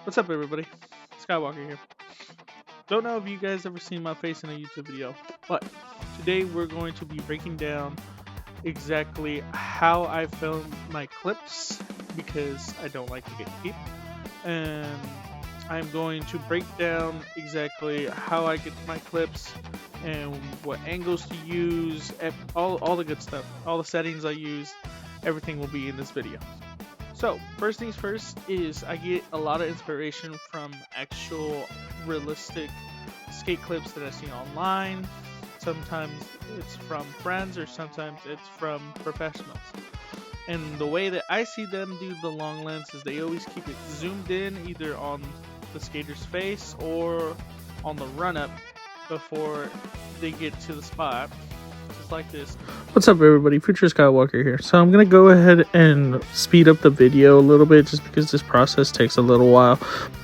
What's up, everybody? Skywalker here. Don't know if you guys ever seen my face in a YouTube video, but today we're going to be breaking down exactly how I film my clips because I don't like to get cheap, and I'm going to break down exactly how I get my clips and what angles to use, all the good stuff, all the settings I use. Everything will be in this video. So, first things first is I get a lot of inspiration from actual realistic skate clips that I see online. Sometimes it's from friends or sometimes it's from professionals. And the way that I see them do the long lens is they always keep it zoomed in either on the skater's face or on the run up before they get to the spot. Just like this. What's up, everybody? Future Skywalker here. So I'm going to go ahead and speed up the video a little bit just because this process takes a little while.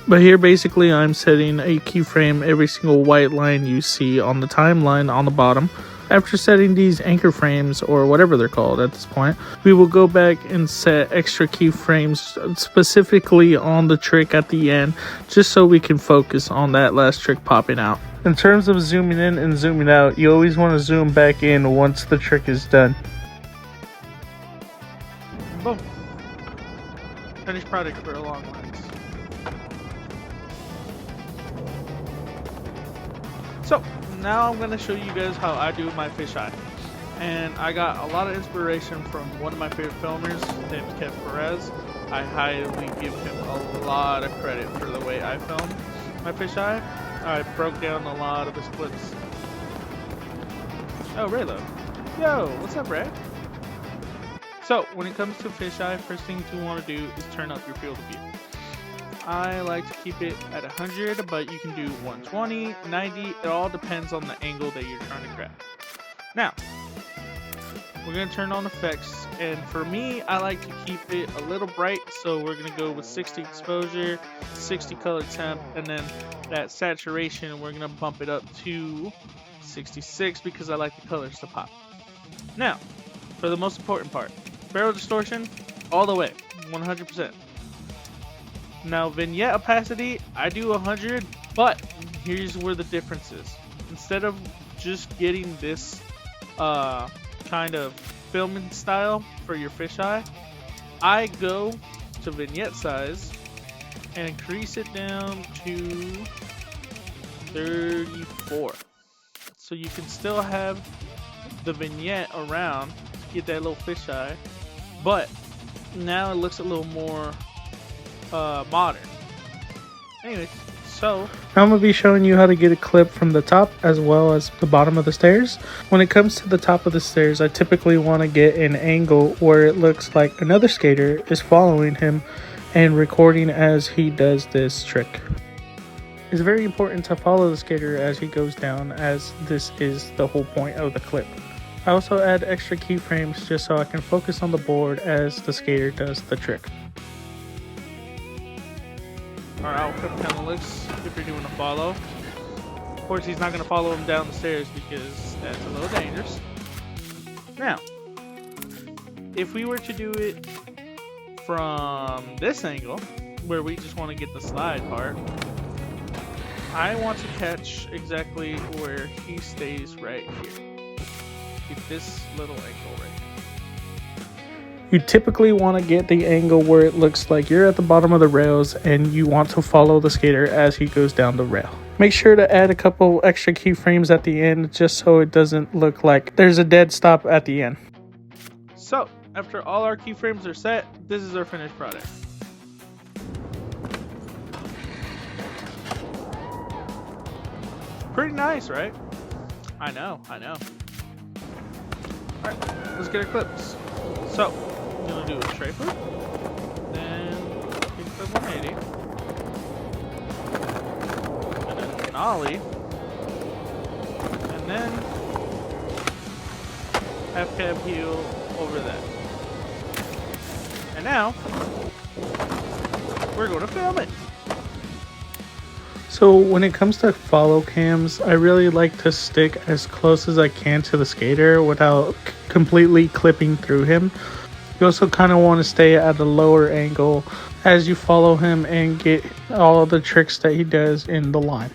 But here basically I'm setting a keyframe every single white line you see on the timeline on the bottom. After setting these anchor frames, or whatever they're called at this point, we will go back and set extra keyframes specifically on the trick at the end, just so we can focus on that last trick popping out. In terms of zooming in and zooming out, you always want to zoom back in once the trick is done. Boom. Finished product for a long lens. So, now I'm going to show you guys how I do my fisheye. And I got a lot of inspiration from one of my favorite filmers. His name is Kev Perez. I highly give him a lot of credit for the way I film my fisheye. I broke down a lot of his clips. Oh, Raylo. Yo, what's up, Ray? So, when it comes to fisheye, first thing you want to do is turn up your field of view. I like to keep it at 100, but you can do 120, 90, it all depends on the angle that you're trying to grab. Now, we're going to turn on effects, and for me, I like to keep it a little bright, so we're going to go with 60 exposure, 60 color temp, and then that saturation, we're going to bump it up to 66 because I like the colors to pop. Now, for the most important part, barrel distortion, all the way, 100%. Now, vignette opacity, I do 100, but here's where the difference is. Instead of just getting this kind of filming style for your fisheye, I go to vignette size and increase it down to 34. So you can still have the vignette around to get that little fisheye, but now it looks a little more modern. Anyways, so Now I'm going to be showing you how to get a clip from the top as well as the bottom of the stairs. When it comes to the top of the stairs, I typically want to get an angle where it looks like another skater is following him and recording as he does this trick. It's very important to follow the skater as he goes down, as this is the whole point of the clip. I also add extra keyframes just so I can focus on the board as the skater does the trick. our outfit kind of looks if you're doing a follow. Of course, he's not going to follow him down the stairs because that's a little dangerous. Now, if we were to do it from this angle, where we just want to get the slide part, I want to catch exactly where he stays right here. Keep this little angle right here. You typically want to get the angle where it looks like you're at the bottom of the rails and you want to follow the skater as he goes down the rail. Make sure to add a couple extra keyframes at the end just so it doesn't look like there's a dead stop at the end. So, after all our keyframes are set, this is our finished product. Pretty nice, right? I know. Alright, let's get our clips. So, I'm going to do a tray flip, then kickflip 180, and then an ollie, and then half cab heel over that. And now, we're going to film it. So when it comes to follow cams, I really like to stick as close as I can to the skater without completely clipping through him. You also kind of want to stay at a lower angle as you follow him and get all of the tricks that he does in the line.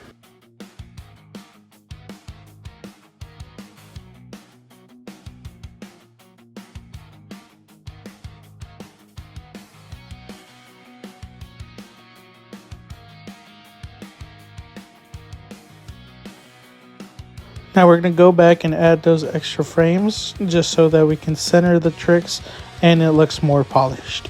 Now we're going to go back and add those extra frames just so that we can center the tricks and it looks more polished.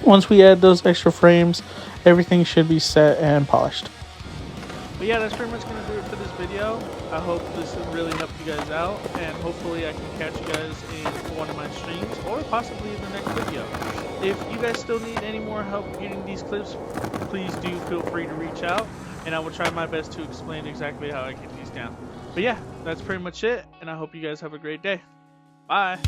Once we add those extra frames, everything should be set and polished. But yeah, that's pretty much going to do it for this video. I hope this really helped you guys out, and hopefully I can catch you guys in one of my streams, or possibly in the next video. If you guys still need any more help getting these clips, please do feel free to reach out, and I will try my best to explain exactly how I get these down. But yeah, that's pretty much it, and I hope you guys have a great day. Bye!